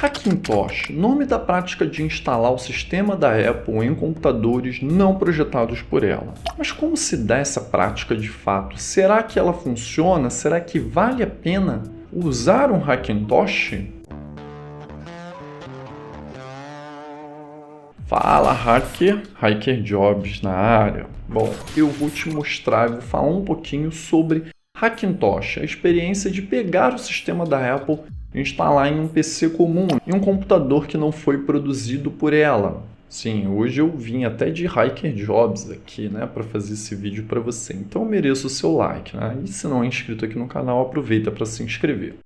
Hackintosh, nome da prática de instalar o sistema da Apple em computadores não projetados por ela. Mas como se dá essa prática de fato? Será que ela funciona? Será que vale a pena usar um Hackintosh? Fala hacker, Hiker Jobs na área. Bom, eu vou te mostrar, vou falar um pouquinho sobre Hackintosh, a experiência de pegar o sistema da Apple e instalar em um PC comum, em um computador que não foi produzido por ela. Sim, hoje eu vim até de Hiker Jobs aqui, né, para fazer esse vídeo para você. Então eu mereço o seu like, né? E se não é inscrito aqui no canal, aproveita para se inscrever.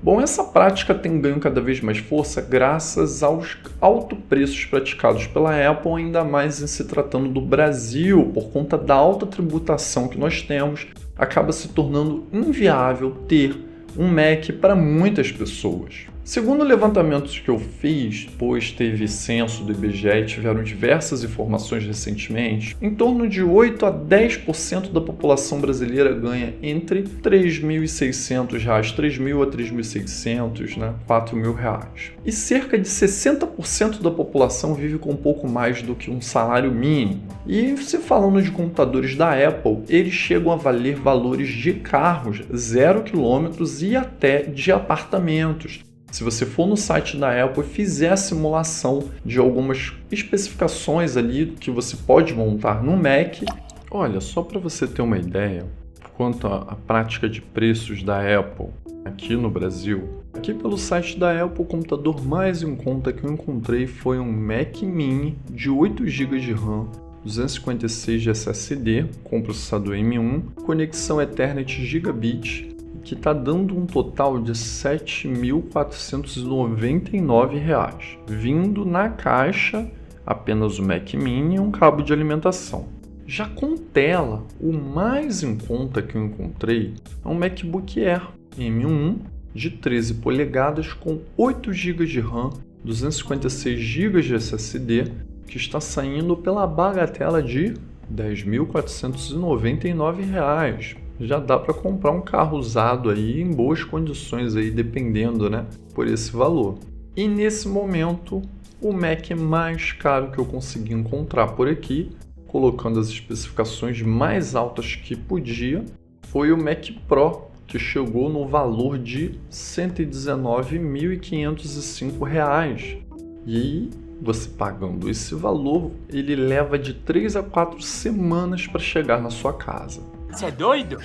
Bom, essa prática tem ganho cada vez mais força graças aos altos preços praticados pela Apple, ainda mais em se tratando do Brasil, por conta da alta tributação que nós temos, acaba se tornando inviável ter um Mac para muitas pessoas. Segundo levantamentos que eu fiz, pois teve censo do IBGE e tiveram diversas informações recentemente, em torno de 8 a 10% da população brasileira ganha entre R$ 3.600, R$ 3.000 a 3.600, né, R$ 4.000. E cerca de 60% da população vive com um pouco mais do que um salário mínimo. E se falando de computadores da Apple, eles chegam a valer valores de carros 0 km e até de apartamentos. Se você for no site da Apple e fizer a simulação de algumas especificações ali que você pode montar no Mac, olha, só para você ter uma ideia quanto à prática de preços da Apple aqui no Brasil, aqui pelo site da Apple, o computador mais em conta que eu encontrei foi um Mac Mini de 8 GB de RAM, 256 de SSD com processador M1, conexão Ethernet Gigabit, que está dando um total de R$ 7.499, vindo na caixa apenas o Mac Mini e um cabo de alimentação. Já com tela, o mais em conta que eu encontrei é um MacBook Air M1 de 13 polegadas com 8 GB de RAM, 256 GB de SSD, que está saindo pela bagatela de R$ 10.499. Já dá para comprar um carro usado aí em boas condições aí, dependendo, né, por esse valor. E nesse momento, o Mac mais caro que eu consegui encontrar por aqui, colocando as especificações mais altas que podia, foi o Mac Pro, que chegou no valor de R$ 119.505. E você pagando esse valor, ele leva de 3 a 4 semanas para chegar na sua casa. Você é doido?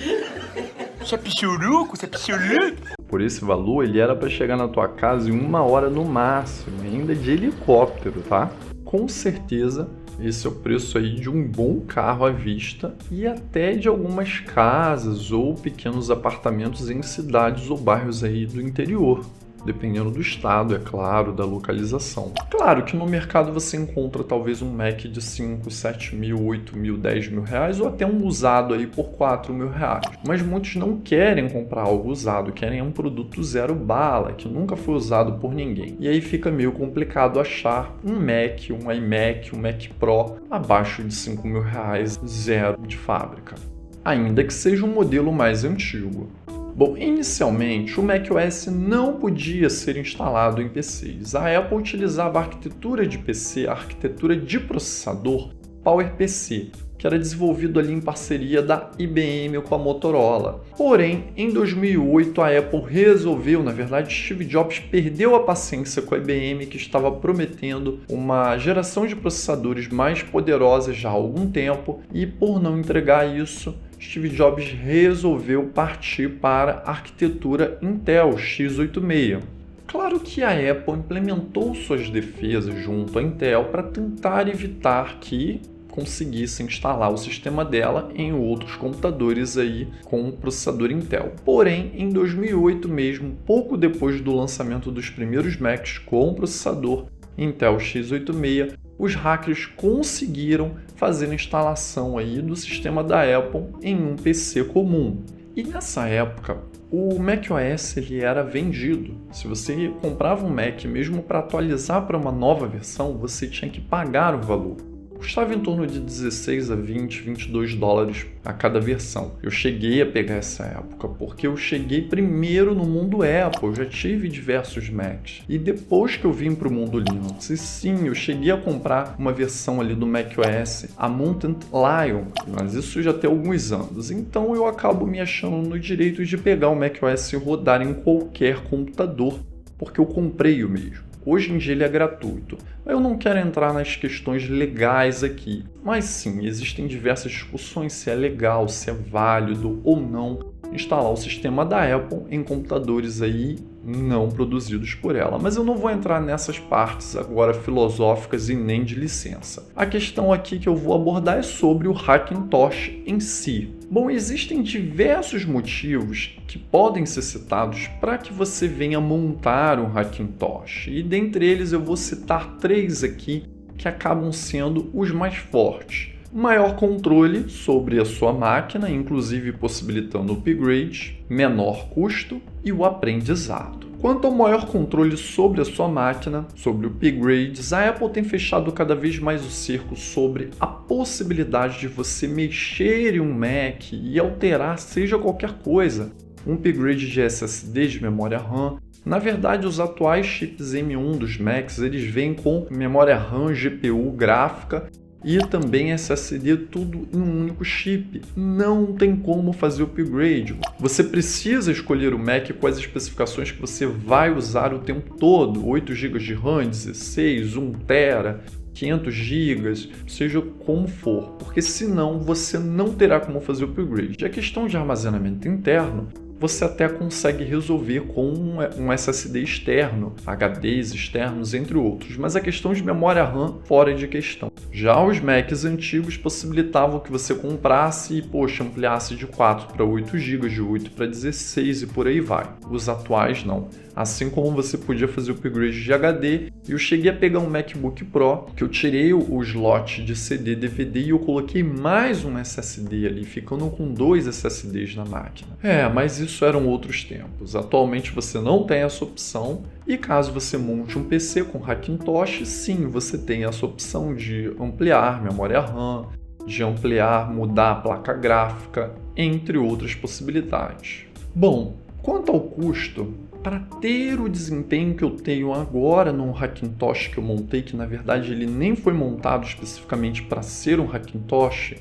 Você é pichuruco? Você é pichuruco? Por esse valor, ele era para chegar na tua casa em 1 hora no máximo, ainda de helicóptero, tá? Com certeza, esse é o preço aí de um bom carro à vista e até de algumas casas ou pequenos apartamentos em cidades ou bairros aí do interior, dependendo do estado, é claro, da localização. Claro que no mercado você encontra talvez um Mac de 5, 7 mil, 8 mil, 10 mil reais ou até um usado aí por 4 mil reais. Mas muitos não querem comprar algo usado, querem um produto zero bala, que nunca foi usado por ninguém. E aí fica meio complicado achar um Mac, um iMac, um Mac Pro abaixo de 5 mil reais, zero de fábrica. Ainda que seja um modelo mais antigo. Bom, inicialmente o macOS não podia ser instalado em PCs. A Apple utilizava a arquitetura de PC, a arquitetura de processador PowerPC, que era desenvolvido ali em parceria da IBM com a Motorola. Porém, em 2008 a Apple resolveu, na verdade Steve Jobs perdeu a paciência com a IBM, que estava prometendo uma geração de processadores mais poderosa já há algum tempo, e por não entregar isso, Steve Jobs resolveu partir para a arquitetura Intel x86. Claro que a Apple implementou suas defesas junto à Intel para tentar evitar que conseguisse instalar o sistema dela em outros computadores aí com o processador Intel. Porém, em 2008 mesmo, pouco depois do lançamento dos primeiros Macs com o processador Intel x86, os hackers conseguiram fazer a instalação aí do sistema da Apple em um PC comum. E nessa época, o macOS ele era vendido. Se você comprava um Mac mesmo para atualizar para uma nova versão, você tinha que pagar o valor. custava em torno de 16 a 20, 22 dólares a cada versão. Eu cheguei a pegar essa época porque eu cheguei primeiro no mundo Apple, eu já tive diversos Macs. E depois que eu vim para o mundo Linux, e sim, eu cheguei a comprar uma versão ali do macOS, a Mountain Lion, mas isso já tem alguns anos. Então eu acabo me achando no direito de pegar o macOS e rodar em qualquer computador, porque eu comprei o mesmo. Hoje em dia ele é gratuito. Eu não quero entrar nas questões legais aqui, mas sim, existem diversas discussões se é legal, se é válido ou não instalar o sistema da Apple em computadores aí não produzidos por ela. Mas eu não vou entrar nessas partes agora filosóficas e nem de licença. A questão aqui que eu vou abordar é sobre o Hackintosh em si. Bom, existem diversos motivos que podem ser citados para que você venha montar um Hackintosh, e dentre eles eu vou citar 3 aqui que acabam sendo os mais fortes. Maior controle sobre a sua máquina, inclusive possibilitando o upgrade, menor custo e o aprendizado. Quanto ao maior controle sobre a sua máquina, sobre upgrades, a Apple tem fechado cada vez mais o cerco sobre a possibilidade de você mexer em um Mac e alterar seja qualquer coisa, um upgrade de SSD, de memória RAM. Na verdade, os atuais chips M1 dos Macs, eles vêm com memória RAM, GPU, gráfica e também SSD, tudo em um único chip. Não tem como fazer o upgrade. Você precisa escolher o Mac com as especificações que você vai usar o tempo todo. 8 GB de RAM, 16, 1 TB, 500 GB, seja como for. Porque senão você não terá como fazer o upgrade. E a questão de armazenamento interno, você até consegue resolver com um SSD externo, HDs externos, entre outros, mas a questão de memória RAM fora de questão. Já os Macs antigos possibilitavam que você comprasse e, ampliasse de 4 para 8 GB, de 8 para 16 e por aí vai. Os atuais não. Assim como você podia fazer o upgrade de HD, eu cheguei a pegar um MacBook Pro, que eu tirei o slot de CD, DVD e eu coloquei mais um SSD ali, ficando com 2 SSDs na máquina. Mas isso eram outros tempos. Atualmente você não tem essa opção, e caso você monte um PC com Hackintosh, sim, você tem essa opção de ampliar memória RAM, de ampliar, mudar a placa gráfica, entre outras possibilidades. Bom, quanto ao custo, para ter o desempenho que eu tenho agora no Hackintosh que eu montei, que na verdade ele nem foi montado especificamente para ser um Hackintosh,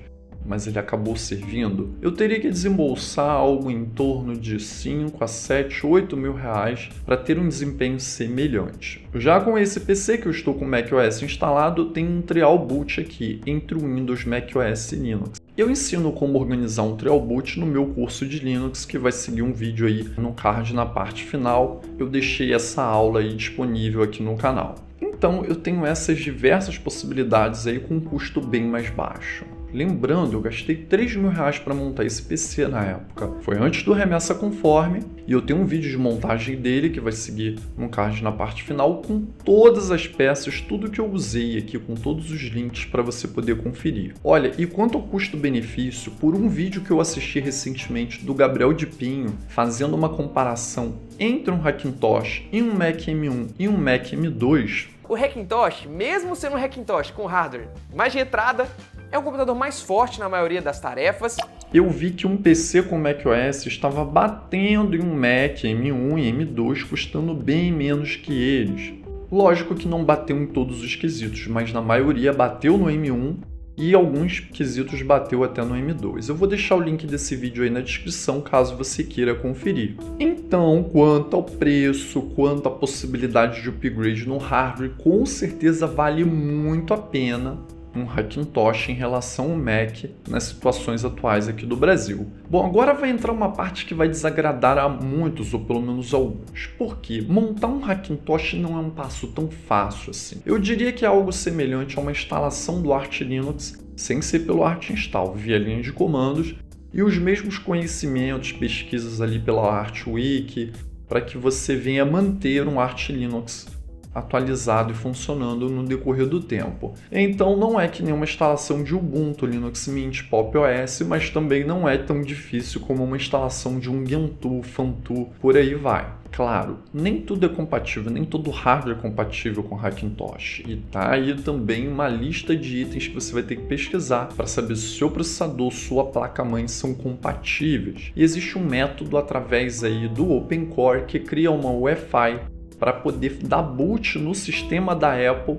mas ele acabou servindo, eu teria que desembolsar algo em torno de 5 a 7, 8 mil reais para ter um desempenho semelhante. Já com esse PC que eu estou com o macOS instalado, eu tenho um trial boot aqui entre o Windows, macOS e Linux. Eu ensino como organizar um trial boot no meu curso de Linux, que vai seguir um vídeo aí no card na parte final. Eu deixei essa aula aí disponível aqui no canal. Então eu tenho essas diversas possibilidades aí com um custo bem mais baixo. Lembrando, eu gastei 3 mil reais para montar esse PC na época. Foi antes do Remessa Conforme, e eu tenho um vídeo de montagem dele que vai seguir no card na parte final com todas as peças, tudo que eu usei aqui, com todos os links para você poder conferir. Olha, e quanto ao custo-benefício, por um vídeo que eu assisti recentemente do Gabriel de Pinho, fazendo uma comparação entre um Hackintosh e um Mac M1 e um Mac M2, O Hackintosh, mesmo sendo um Hackintosh com hardware mais de entrada, é o computador mais forte na maioria das tarefas. Eu vi que um PC com macOS estava batendo em um Mac M1 e M2, custando bem menos que eles. Lógico que não bateu em todos os quesitos, mas na maioria bateu no M1 e alguns quesitos bateu até no M2. Eu vou deixar o link desse vídeo aí na descrição caso você queira conferir. Então, quanto ao preço, quanto à possibilidade de upgrade no hardware, com certeza vale muito a pena um Hackintosh em relação ao Mac nas situações atuais aqui do Brasil. Bom, agora vai entrar uma parte que vai desagradar a muitos, ou pelo menos alguns. Por quê? Montar um Hackintosh não é um passo tão fácil assim. Eu diria que é algo semelhante a uma instalação do Arch Linux, sem ser pelo Arch Install, via linha de comandos, e os mesmos conhecimentos, pesquisas ali pela ArchWiki, para que você venha manter um Arch Linux atualizado e funcionando no decorrer do tempo. Então não é que nem uma instalação de Ubuntu, Linux Mint, Pop! OS, mas também não é tão difícil como uma instalação de um Gentoo, Funtoo, por aí vai. Claro, nem tudo é compatível, nem todo hardware é compatível com Hackintosh. E tá aí também uma lista de itens que você vai ter que pesquisar para saber se o seu processador, sua placa-mãe são compatíveis. E existe um método através aí do OpenCore que cria uma UEFI para poder dar boot no sistema da Apple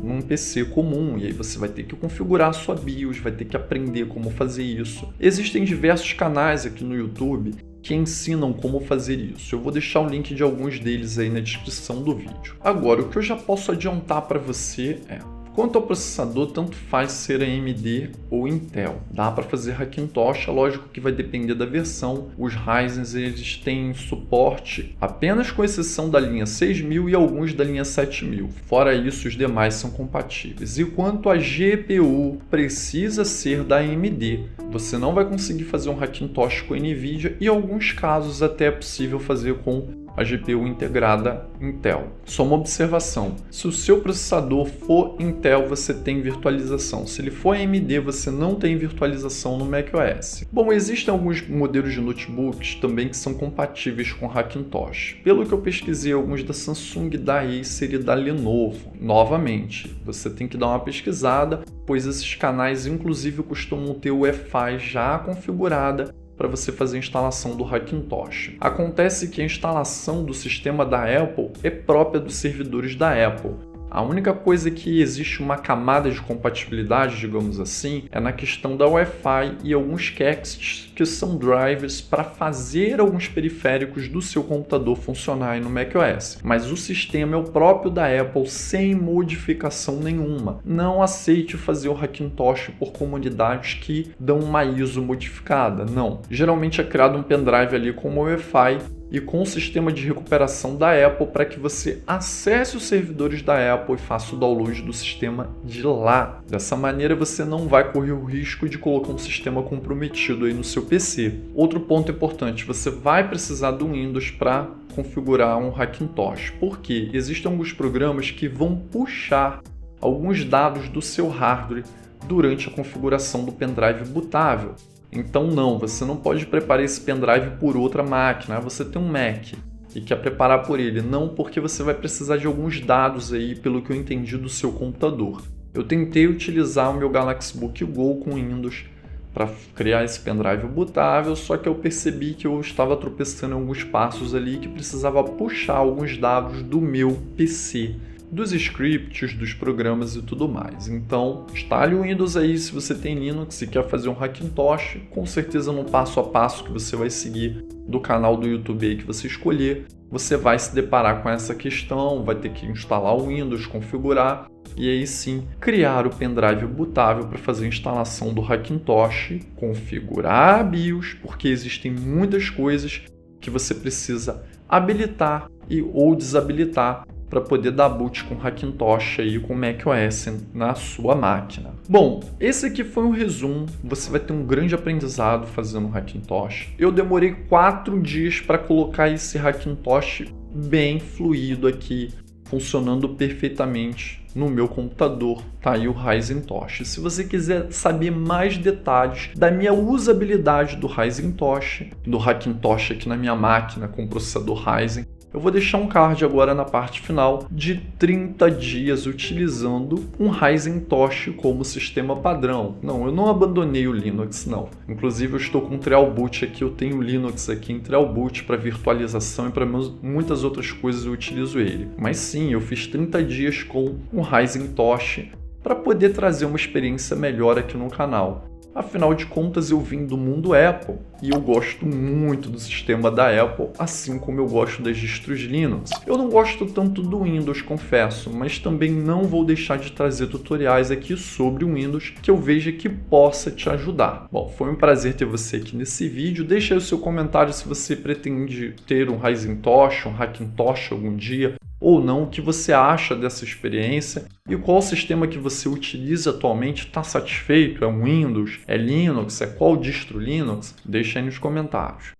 num PC comum, e aí você vai ter que configurar a sua BIOS, vai ter que aprender como fazer isso. Existem diversos canais aqui no YouTube que ensinam como fazer isso. Eu vou deixar o link de alguns deles aí na descrição do vídeo. Agora, o que eu já posso adiantar para você é: quanto ao processador, tanto faz ser AMD ou Intel. Dá para fazer Hackintosh, lógico que vai depender da versão. Os Ryzen eles têm suporte apenas com exceção da linha 6000 e alguns da linha 7000. Fora isso, os demais são compatíveis. E quanto à GPU, precisa ser da AMD. Você não vai conseguir fazer um Hackintosh com NVIDIA e em alguns casos até é possível fazer com a GPU integrada Intel. Só uma observação: se o seu processador for Intel, você tem virtualização. Se ele for AMD, você não tem virtualização no macOS. Bom, existem alguns modelos de notebooks também que são compatíveis com Hackintosh. Pelo que eu pesquisei, alguns da Samsung, da Acer e da Lenovo. Novamente, você tem que dar uma pesquisada, pois esses canais inclusive costumam ter o UEFI já configurada para você fazer a instalação do Hackintosh. Acontece que a instalação do sistema da Apple é própria dos servidores da Apple. A única coisa que existe uma camada de compatibilidade, digamos assim, é na questão da Wi-Fi e alguns CACs que são drivers para fazer alguns periféricos do seu computador funcionarem no macOS. Mas o sistema é o próprio da Apple sem modificação nenhuma. Não aceite fazer o Hackintosh por comunidades que dão uma ISO modificada, não. Geralmente é criado um pendrive ali com uma Wi-Fi e com o sistema de recuperação da Apple para que você acesse os servidores da Apple e faça o download do sistema de lá. Dessa maneira você não vai correr o risco de colocar um sistema comprometido aí no seu PC. Outro ponto importante: você vai precisar do Windows para configurar um Hackintosh, porque existem alguns programas que vão puxar alguns dados do seu hardware durante a configuração do pendrive bootável. Então você não pode preparar esse pendrive por outra máquina. Você tem um Mac e quer preparar por ele. Não, porque você vai precisar de alguns dados aí, pelo que eu entendi, do seu computador. Eu tentei utilizar o meu Galaxy Book Go com Windows para criar esse pendrive bootável, só que eu percebi que eu estava tropeçando em alguns passos ali que precisava puxar alguns dados do meu PC, dos scripts, dos programas e tudo mais. Então, instale o Windows aí se você tem Linux e quer fazer um Hackintosh, com certeza no passo a passo que você vai seguir do canal do YouTube aí que você escolher, você vai se deparar com essa questão, vai ter que instalar o Windows, configurar e aí sim criar o pendrive bootável para fazer a instalação do Hackintosh, configurar a BIOS, porque existem muitas coisas que você precisa habilitar ou desabilitar para poder dar boot com Hackintosh aí com macOS na sua máquina. Bom, esse aqui foi um resumo. Você vai ter um grande aprendizado fazendo Hackintosh. Eu demorei 4 dias para colocar esse Hackintosh bem fluido aqui, funcionando perfeitamente no meu computador. Tá aí o Ryzen Tosh. Se você quiser saber mais detalhes da minha usabilidade do Ryzen Tosh, do Hackintosh aqui na minha máquina com processador Ryzen, eu vou deixar um card agora na parte final de 30 dias utilizando um Ryzen Tosh como sistema padrão. Não, eu não abandonei o Linux, não. Inclusive eu estou com um Trial Boot aqui, eu tenho o Linux aqui em Trial Boot para virtualização e para muitas outras coisas eu utilizo ele. Mas sim, eu fiz 30 dias com um Ryzen Tosh para poder trazer uma experiência melhor aqui no canal. Afinal de contas, eu vim do mundo Apple e eu gosto muito do sistema da Apple, assim como eu gosto das distros Linux. Eu não gosto tanto do Windows, confesso, mas também não vou deixar de trazer tutoriais aqui sobre o Windows que eu veja que possa te ajudar. Bom, foi um prazer ter você aqui nesse vídeo. Deixa aí o seu comentário se você pretende ter um Ryzen Tosh, um Hackintosh algum dia, ou não, o que você acha dessa experiência e qual sistema que você utiliza atualmente. Está satisfeito? É um Windows? É Linux? É qual distro Linux? Deixa aí nos comentários.